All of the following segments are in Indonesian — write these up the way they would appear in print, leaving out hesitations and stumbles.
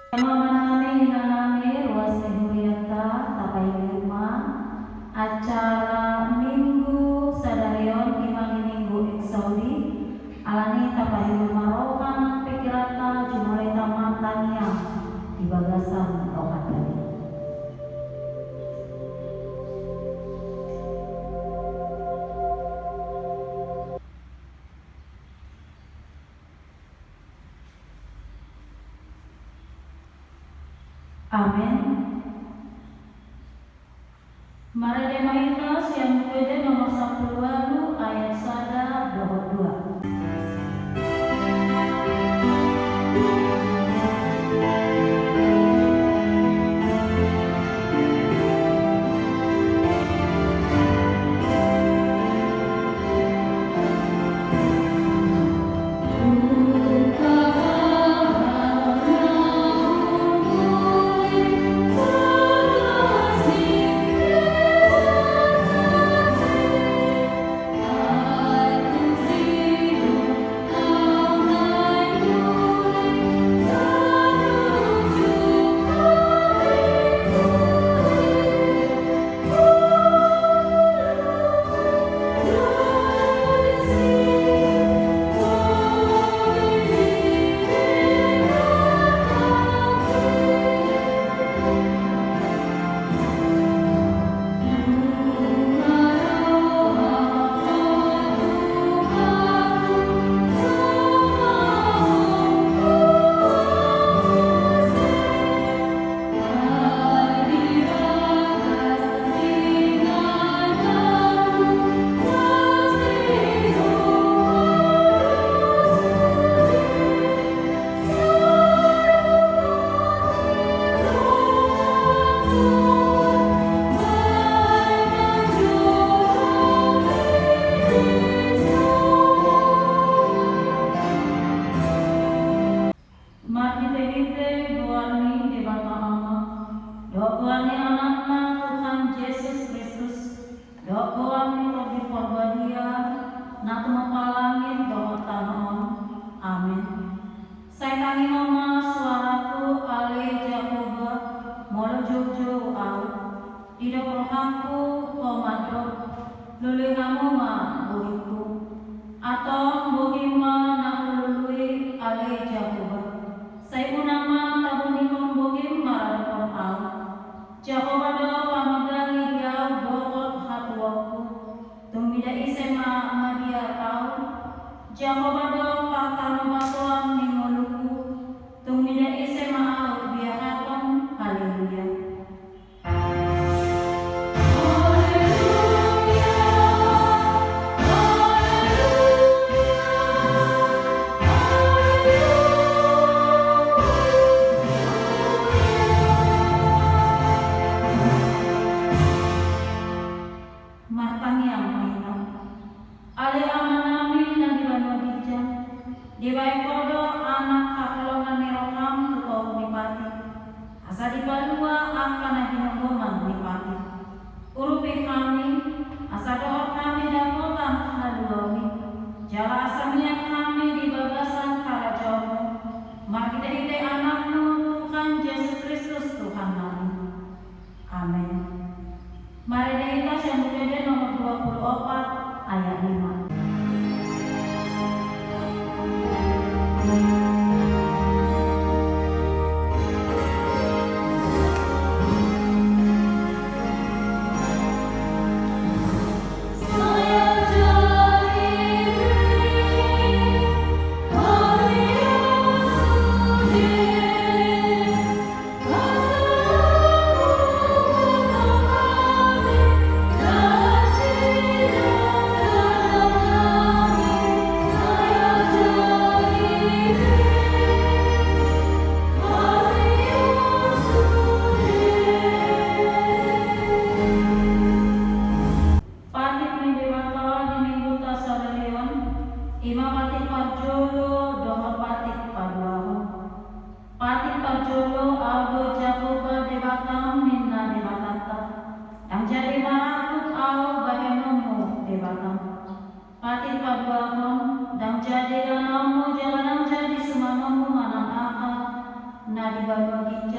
Manami nanami ruas huriata tapai lima acara minggu sadarion imani minggu eksaudi alani tapai lima rokan pikirata jumulai tamatanya di bagasan rokan tadi. Amin. Mari demahitas yang mulia nomor 10 ayat 1-22.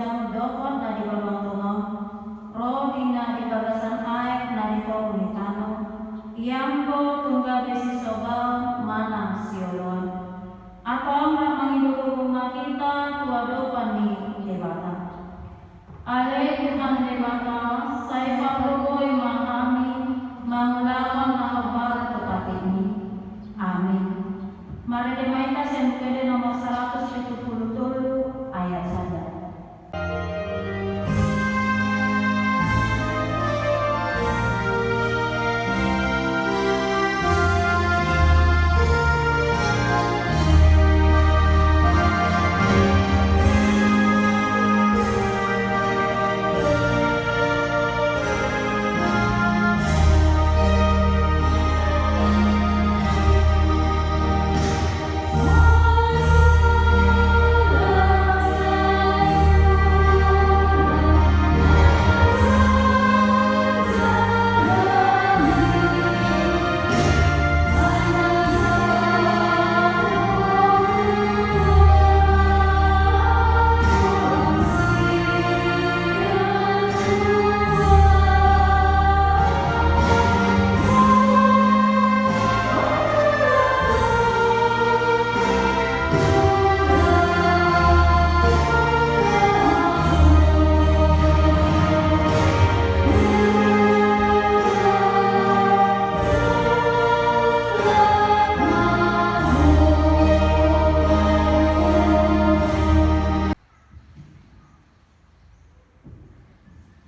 kijang dokon na di balong roh dina di bagasan aek na di komunitano iambo tunggal besi sobaon manang siolon atau mangidugo bunga kita tuadopan ni debata ale Tuhan debata saya pabrugoi mahami manglawan mahabar tepat ini amin. Mari demaita sempede nomor 177 ayat 1.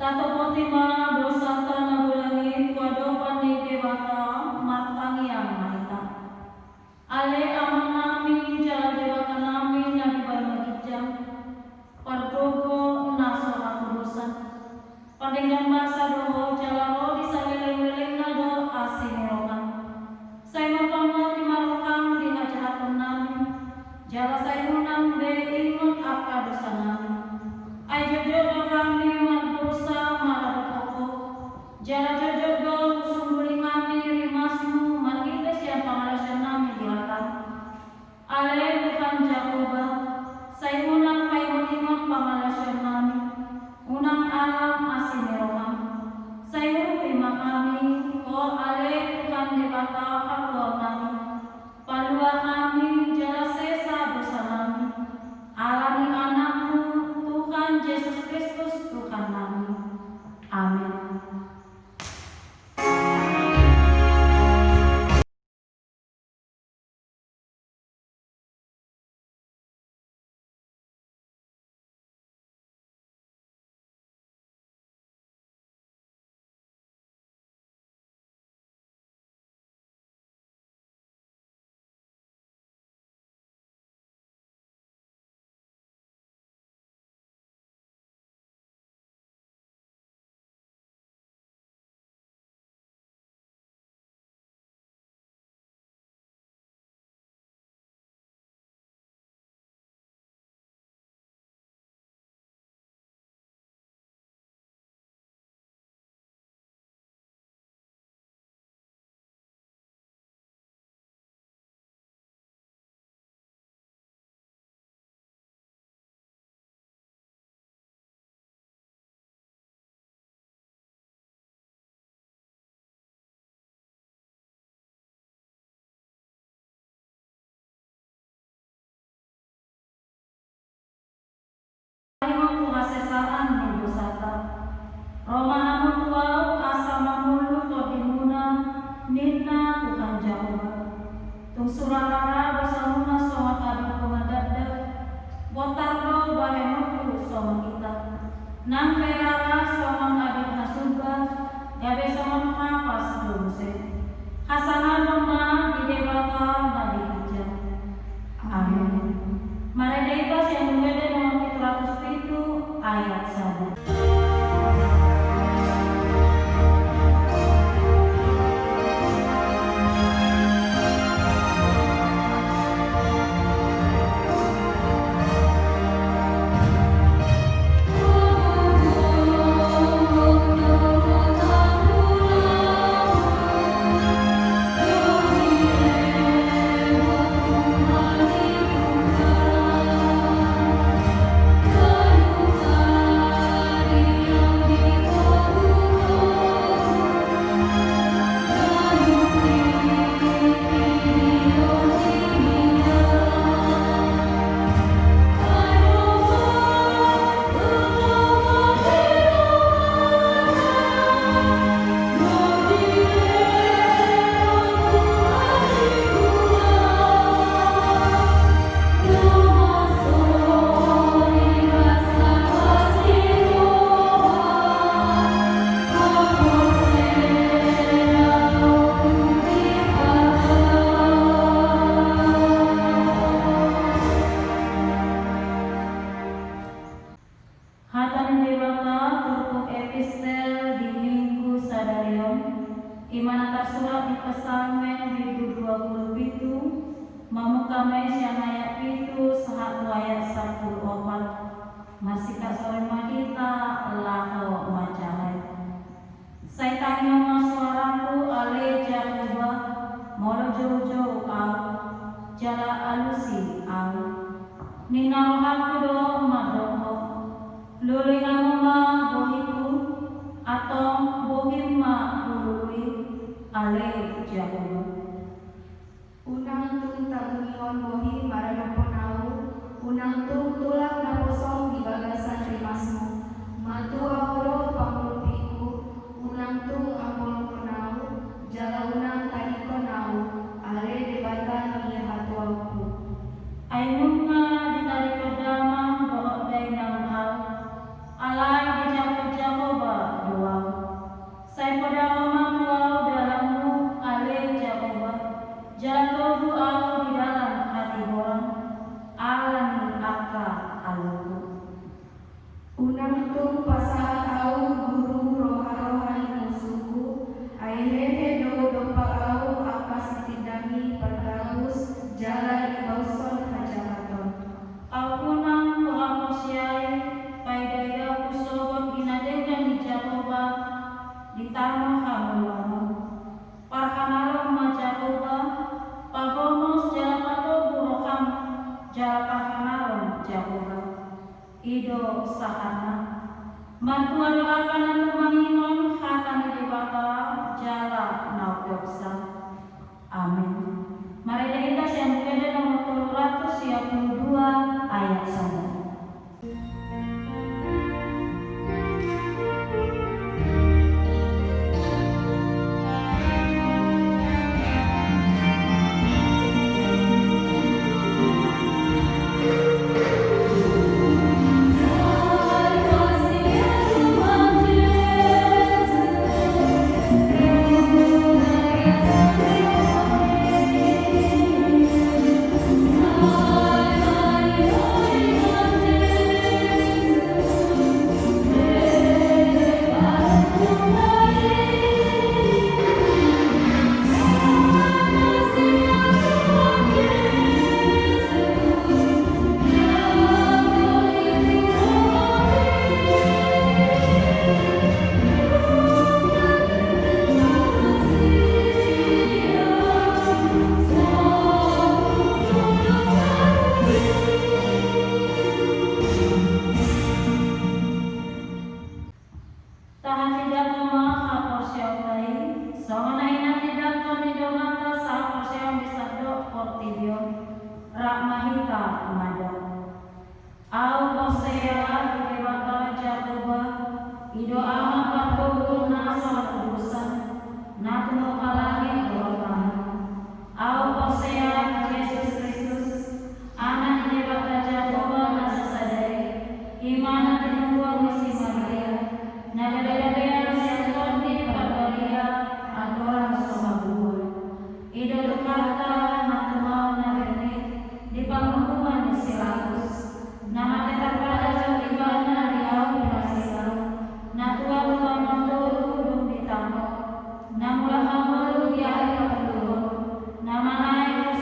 Tato potima dosa tanah bulangi wadopan ni dewata matang yang mahita. Ale amang nami jala dewata nami na di balong kijang pardogo naso akurusan. Pandingan masa doho jala roh di saleleng-leleng na do asing rokan. Saya mapangwa di marokang di hajahatun nami. Jala saya hunang be ingon apa dosa nami. Ay jojo kami dosa marapoko jara jojo sumbuli kami rimasmu makita siya pangalasyan namin diakan ale bukan Jakoba say unang paimutingon pangalasyan namin unang alam asinerokan say urupima kami o ale bukan debata kakluar namin palua kami jara sesa dosa namin alami anakmu Tuhan Yesus Kristus Tuhan kami. Amin. Pengasesaan ni dosata Roma namun tuau asa mamulu to dimuna nina Tuhan Jawa tung surarara dosa muna sama tadi pengadada botarlo bahemotu sama kita nang perara sama adik nasuba gabe sama mapas dongse hasangan dona di dewata nadi kerja amin. Mari debas yang berbeda nomor 107 ayat 1. alusi au ninau hakudo madoko lulingama bohiku atau bohima bului ale Jehova. Unang tung tagunion bohi maranaponau, unang tung tulak na posong di bagasan rimasmu, matu auro pangulupiku, unang tung amoloponau, jala unang tadikonau, ale debatan iya hatuauku. Ainunga ditarik kedama bohok dainang au, alai dijangkut Jehova doau. Saya pada omatuau dalammu ale Jehova, jalan tobu au di dalam hati borang, alami aka aluku. Unang tung pasahat au guru roha-rohani musuhku, ailehe do dompak au akas ditindami pergabus jala di bauson hajamaton. Au punang kuhakosyai, paidaya kusobot inadegan di Jehova, di tanah hamulamu. Parkanalong ma Jehova, pagomos jala patobu roham, jala parkanalong Jehova. Ido sahana, mantua doakan aku manginon hatani dewata jala naukyosa. Amin. Mari kita yang mulia nomor 222 ayat 1. Nama naik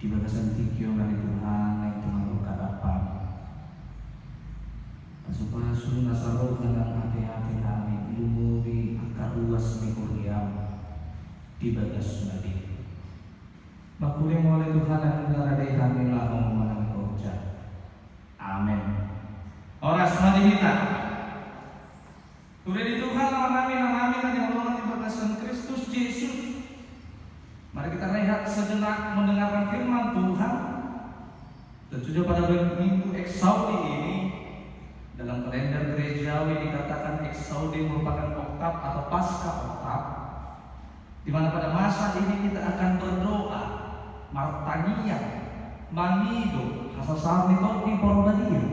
di bagasan tikyo dari Tuhan yang Tuhan kadapan pasu-pasu nasaro dalam hati-hati kami lumuri akar luas mikuriam di bagas nadi makuling oleh Tuhan dan negara dari kami lahong menang roja. Amin. Oras madihita udah di Tuhan nama kami yang Allah di bagasan Kristus Yesus. Mari kita rehat sejenak mendengarkan firman Tuhan. Dan sudah pada minggu Eksaudi ini dalam kalender gerejawi dikatakan Eksaudi merupakan oktav atau pasca oktav, di mana pada masa ini kita akan berdoa martania mangido hasasar nito di porbadia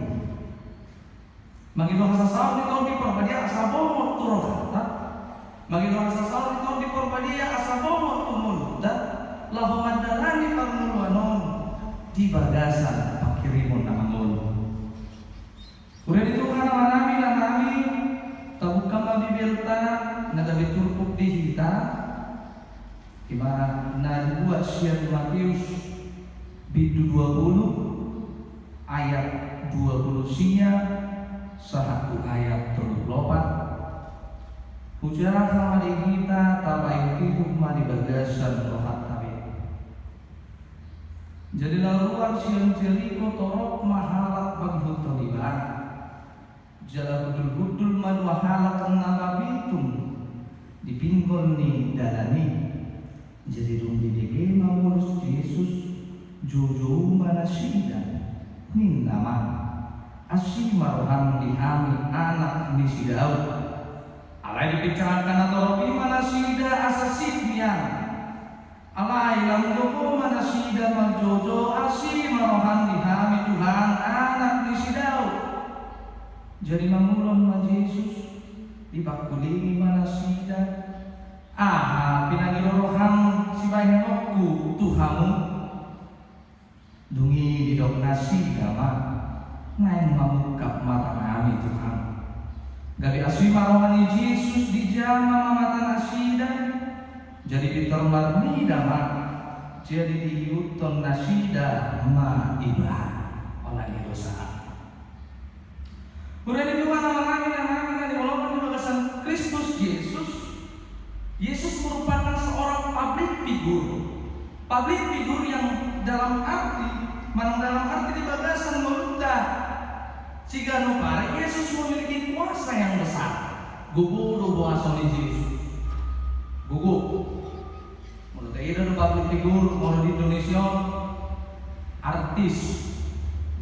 mangido hasasar nito di porbadia asabomo turota mangido hasasar nito di porbadia asabomo tumuluda lahu mandalani parmuluanon di bagasan pakirimun namangol. Udah itu karena nami tabuka mabibelta nagabi turpuk dihita dimana dibuat siar Matius bidu 20 ayat 20 sia sahatu ayat 34 hujara sama di kita tabai hukma di bagasan rohat tabi. Jadi laluan siang jeliko torok mahalak bagi hutoliban jala hudul madu mahalak nababitum dipinggol ni dalani. Jadi rumdi dege mawulus Yesus jojo manasida nin nama asy marham dihami anak ni sidau alai dibicarakan atau robi manasida asasibnya alai lam joko manasida majojo asy marham dihami Tuhan anak ni sidau. Jadi mamulon ma Yesus dipakulingi manasida pinangiroroham si bayi nokku Tuhamu dungi didok nasi gama naing mamukap mata kami Tuhan gabi aswi marohani Yesus di jama mata nasida jadi pitor marni dama jadi dihiuton nasida ma ibah oleh dosa udah di Tuhan nama kami di walaupun di bagasan Kristus Yesus merupakan seorang public figure yang dalam arti di bagasan meludah jika nupare Yesus memiliki kuasa yang besar. Gugu kuasa Yesus gugu menurut ida public figure mau di Indonesia artis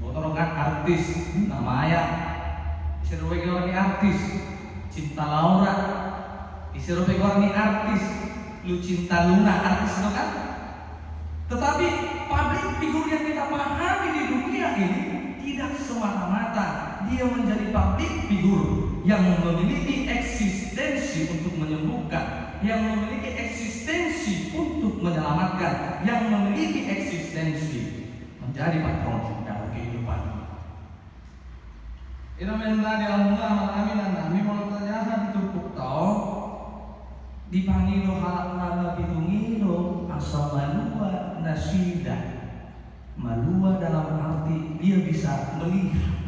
motorongan artis namanya serupai orang artis Cinta Laura disuruh pegang artis Lucinta Luna artis itu kan, tetapi public figure yang kita pahami di dunia ini tidak semata-mata dia menjadi public figure yang memiliki eksistensi untuk menyembuhkan, yang memiliki eksistensi untuk menyelamatkan, yang memiliki eksistensi menjadi patron dalam kehidupan. Ina menda di Allah kami mau tanya ditupuk tau dipanggil halak pitungilo asal malua nasida. Malua dalam arti dia bisa melihat.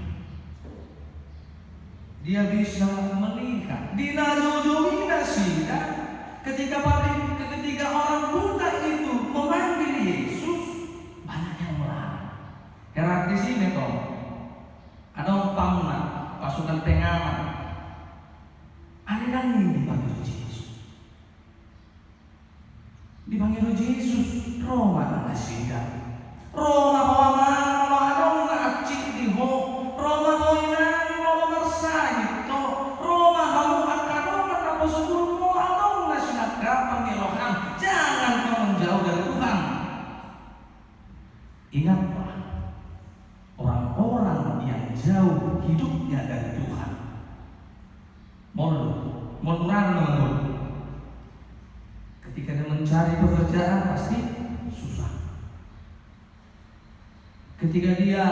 Dia bisa melihat. Dinajojomi nasida ketika orang buta itu memanggil Yesus, banyak yang melarang. Heraklis ini toh ada pamna pasukan pengaman. Ada yang dipanggil Yesus. Dipanggil Yesus, Roma nasida. Roma adong na acik di ho. Roma hoinan Roma marsai to. Roma halu akadong na posudul mo adong na sinaka panggilohan. Jangan kau menjauh dari Tuhan. Ingatlah orang-orang yang jauh hidupnya dari Tuhan. Moluran. Ketika dia mencari pekerjaan pasti susah. Ketika dia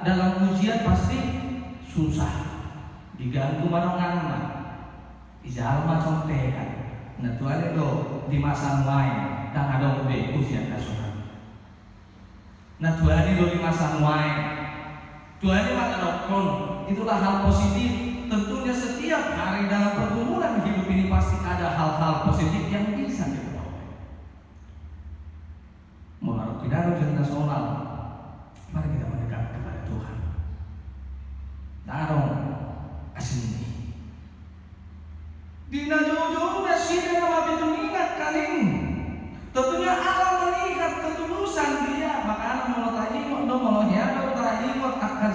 dalam ujian pasti susah. Diganggu marongan, ijalma contekan. Nah tuan itu di masa lain dan ada ujian nasional. Nah Tuhan ini doli masang wae. Tuhan ini maka dokon. Itulah hal positif. Tentunya setiap hari dalam pergumulan hidup ini pasti ada hal-hal positif yang bisa kita peroleh. Melalui pidato nasional, mari kita mendekat kepada Tuhan. Tarong asini. Dina jauh-jauh nasi dengan lebih mengingat kaling. Tentunya Allah melihat ketulusan dia. Maka Allah mengatakan mengatakan akan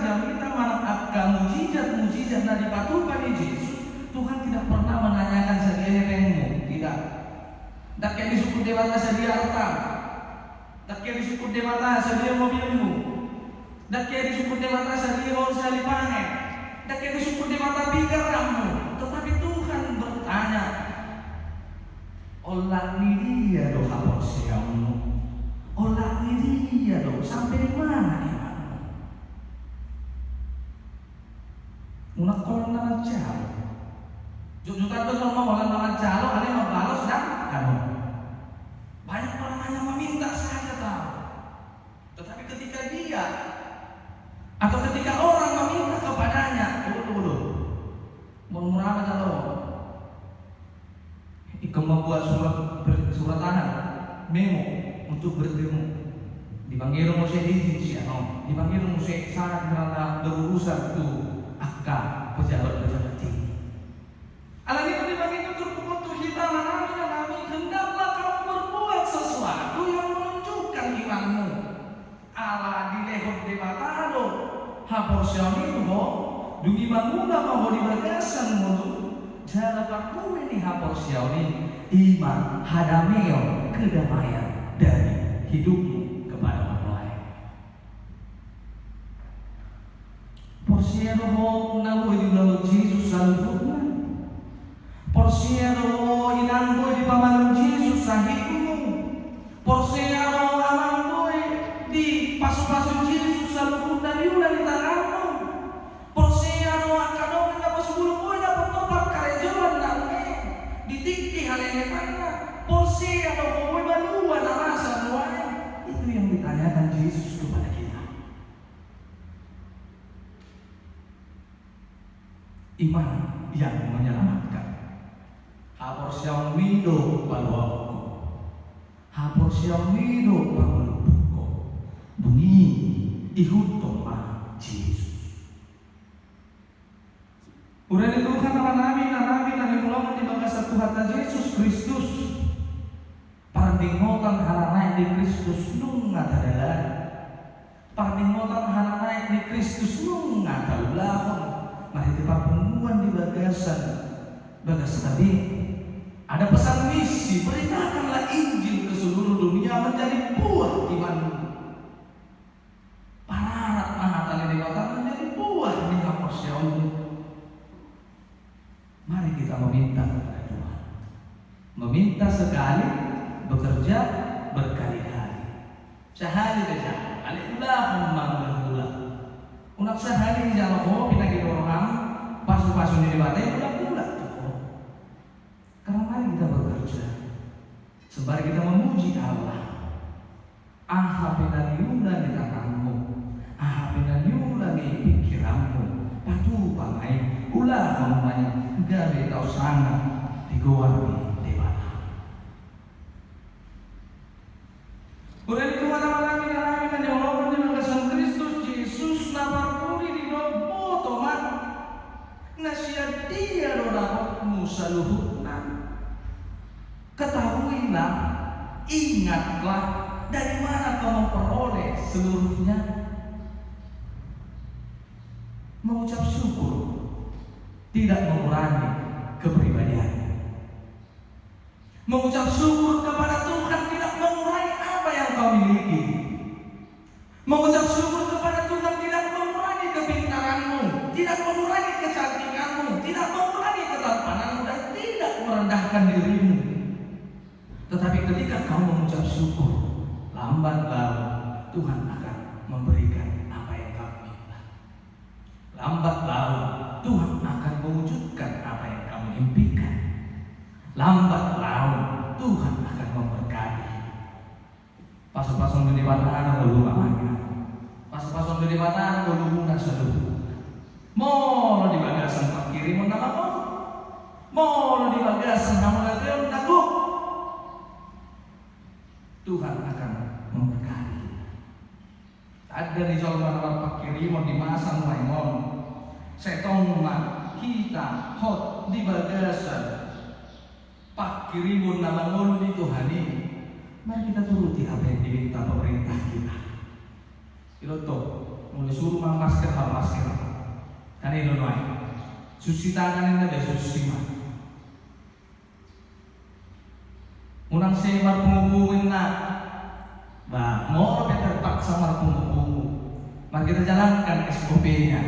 jamita mana akan mujizat dari patukan Yesus. Tuhan tidak pernah menanyakan sedia remmu, tidak. Tak kayak disebut dewata sedia harta, tak kayak disebut dewata sedia mobilmu, tak kayak disebut dewata sedia onsa lipanen, tak kayak disebut dewata pikiranmu. Tetapi Tuhan bertanya, olah ini dia doa porsiamu, olah ini dia doa sampai di mana imanmu? Unak kolon nama jalo, jujukan tuh sama kolon nama jalo, ada yang membalas dan kamu. Banyak orang hanya meminta saja tahu, tetapi ketika dia atau ketika orang meminta kepadanya, murah kalau ikut membuat surat tangan memo untuk bertemu dipanggil musik izin siapa dipanggil musik sangat karena berurusan itu akal pejabat tinggi. Alam itu dipanggil untuk hitam nami hendaklah kamu berbuat sesuatu yang menunjukkan imanmu. Allah dilehot debatado hapor syami ho dugi manguna mau dibagasan mulu. Jala kamu ini hapor syami iman hadameo kedamaian dari hidupmu kepada orang lain. Porsiero ho nabu di dalam Yesus salibuna. Porsiero inanggo di pamanung Yesus sahibmu. Porsiero amanggo di pasu-pasu Yesus salibuna diulah di tanganmu. Porsiero akadong na pasubulukoy na pagtopak karejoan na ditikti halenekanna. Porsiero ho baluwa na rasa nuai. Itu yang ditanyakan Yesus kepada kita. Iman yang menyelamatkan. Hapor siyang wido paluawko. Hapor siyang wido paluawko. Bunyi ihutong ma Yesus. Udah dituhan nama nabi yang mulai di bangsa Tuhan Yesus Kristus. Parandingotan halanay di Kristus nung ngadalan. Parandingotan halanay di Kristus nung ngadalahon. Mari kita pengumuman di bagasan bagas tadi ada pesan misi, beritakanlah Injil ke seluruh dunia menjadi buah iman. Pararat mahatan ini menjadi buah di hapusnya. Mari kita meminta kepada Tuhan, meminta sekali, bekerja berkali-kali. Sehari saja, alilahumma unak sehari jaloh pinagi orang pasu-pasu di batai udah karena mari kita bekerja sembari kita memuji Allah. Ahapinaniula di tanganmu, ahapinaniula di pikiranmu, patu pangai ulah mamai gawe tau sana digowari dewata. Udah dikeluar alami kan yang Allah di bagasan Kristus Yesus napakuri di dobo tomat nasihat dia dapat musaluhuna. Ketahuilah, ingatlah dari mana kau memperoleh seluruhnya. Mengucap syukur tidak mengurangi kepribadian. Mengucap syukur kepada Tuhan tidak mengurangi apa yang kau miliki. Mengucap syukur kepada Tuhan tidak mengurangi kepintaranmu, tidak mengurangi kecantikanmu, tidak mengurangi ketampananmu, dan tidak merendahkan dirimu. Tetapi ketika kau mengucap syukur, lambat laun Tuhan akan memberikan apa yang kau minta. Lambat laun Tuhan akan mewujudkan apa yang kamu impikan. Lambat laun Tuhan akan memberkati. Pasal-pasal Pas-pason di bataan ngulu mamanya. Pas-pason di bataan ngulu na sa lubu. Molo di bagasan pakirim mo nama mo. Molo di bagasan namun natin naguk. Tuhan akan memberkati. Ada di jalan pakirim di masa maimon. Setong kita hot di bagasan pakirim nama ngulu di Tuhani. Mari kita turuti apa yang diminta pemerintah kita. Itu mulai suruh masker. Kan itu noy. Cuci tangan itu ada cuci mah. Unang semar pengumumin na. Bah, mau terpaksa mar pengumu. Mari kita jalankan SOP-nya.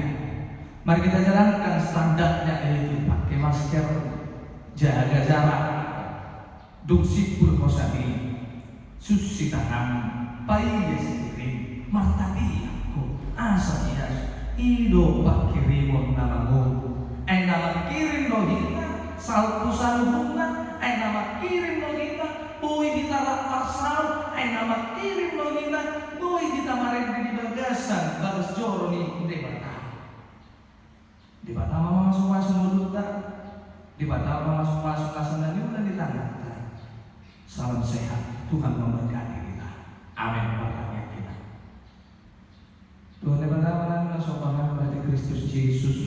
Mari kita jalankan standarnya, yaitu pakai masker, jaga jarak, duksi pulkosani. Suci tangan, payah sendiri, martani aku, asa ias, ido pakirimon namamu, nama kirim lohita, salpu salubunga, nama kirim lohita, boy kita marsal, nama kirim lohita, boy kita marin di bagasan, bagus joro nih di bata mama masuk mulut tak, di bata mama masuk kasanan itu dan ditangkap. Salam sehat. Tuhan memberkati kita. Amin. Berkati kita. Tuhan berkata sopangan berarti Kristus Yesus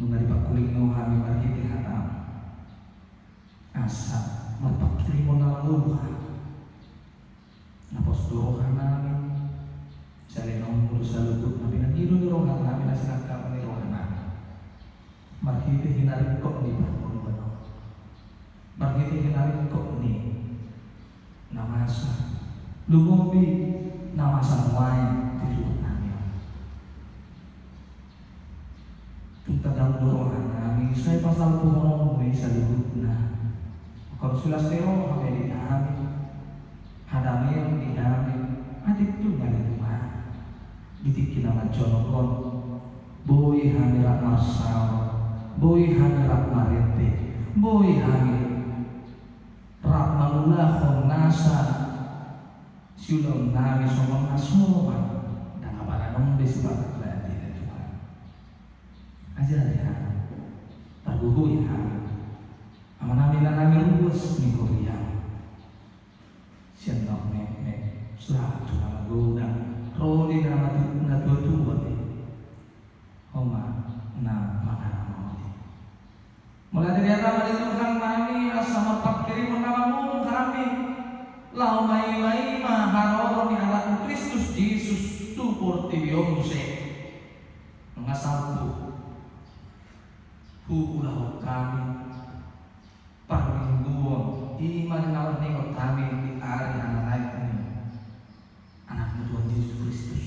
mengenai pakuling kami bagi hatam. Asa merpakiri monaluha. Napos doa kami. Saling ngurus salukut nabi nagiru ni rohan kami nasinakal ni rohan kami. Marhiti hinarin kok di bangun bano. Marhiti hinarin kok ni namasa lumobi namasa wain di luar kami. Kita dalam dorongan kami saya pasal pungong mui salutna. Kalau sudah sero kami di kami hadami yang di kami adik tu dari rumah bitik nama jonokon boy hamirat marsal boy hamirat marete boy hamirat Rahmanullah khonasa siulong nami somong asuman dan kabaranong disibat berarti dari Tuhan ajar ya taguhu ya amanami na nami ruas ni Korea sianok nek surat Tuhan gudang roli na dua homa na makanan mulai dari agama di Tuhan kami sama pakirim namamu kami lau mai maharoro ni alat Kristus Yesus tu portibionse mengasalku huulah kami parmingguon iman nawar ningot kami di ari anak ini anak Tuhan Yesus Kristus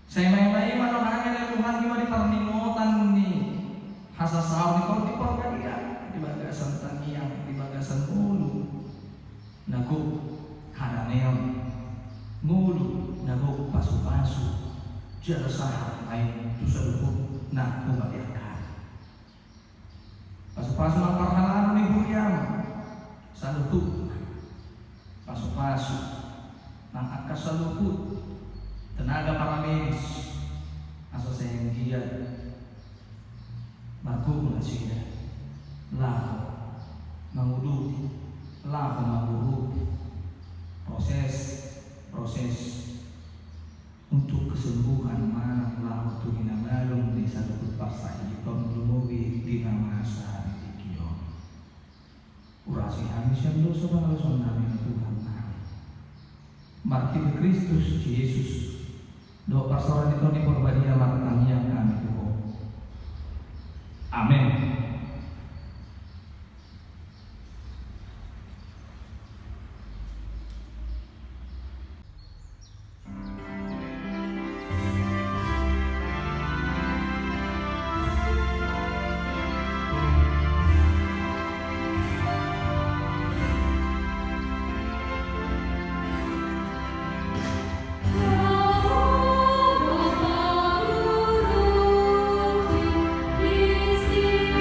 saya mai manong kami dari Tuhan di parningotan ni hasasaw ni kau di pagkalian di bagasan taniyang di bagasan ulu nago hananeon ngulu nago pasu-pasu jala sahat ay tusaluhut na kumaliakan pasu-pasu ng parhalaan ni Huyam saluhut pasu-pasu ng akasaluhut tenaga paramenis asa sayang dia Magumula siya laho manguluti laho manguluti proses untuk kesembuhan mana laho tu hinamalong di sa luput pasay pamlumubi di namasa di kiyon urasi kami siya doon sa mga rason namin Tuhan namin Martir Kristus Yesus do pastoran ito ni Porbadia Martaniang kami Tuhan. Amin. See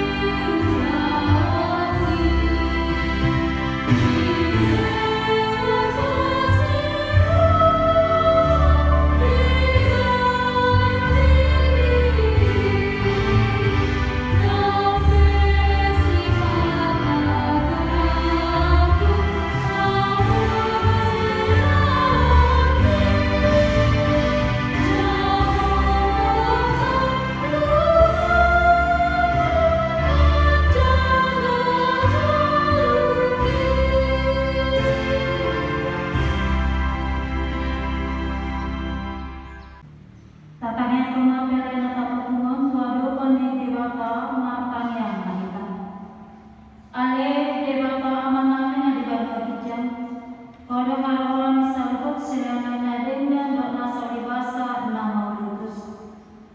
siliana dengan dok nasali basa nama Kristus.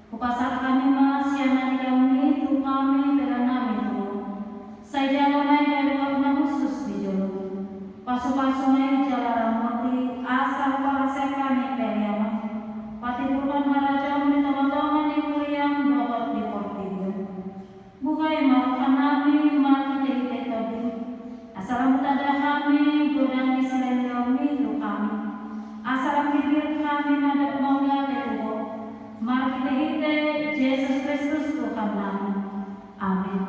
Kupasar kami mas siana di kami tu kami dengan nami tu. Saya jangan dari wakna khusus di jolo. Pasu-pasu naik jalan mati asal para sekani periama. Pati bukan maraja muni teman-teman di kuliang dapat di portigo. Bukai makan nami mati di tobi. Asal mutada kami godang di selain kami tu kami. Asal pikir kami ada bangga tetubo. Mari kita Yesus Kristus Tuhan kami. Amin.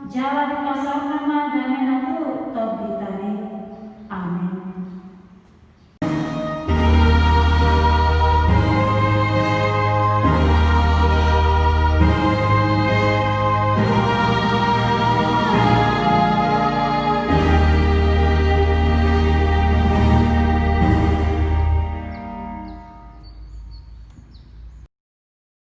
Jala di pasar nama dan menatu tobi tadi.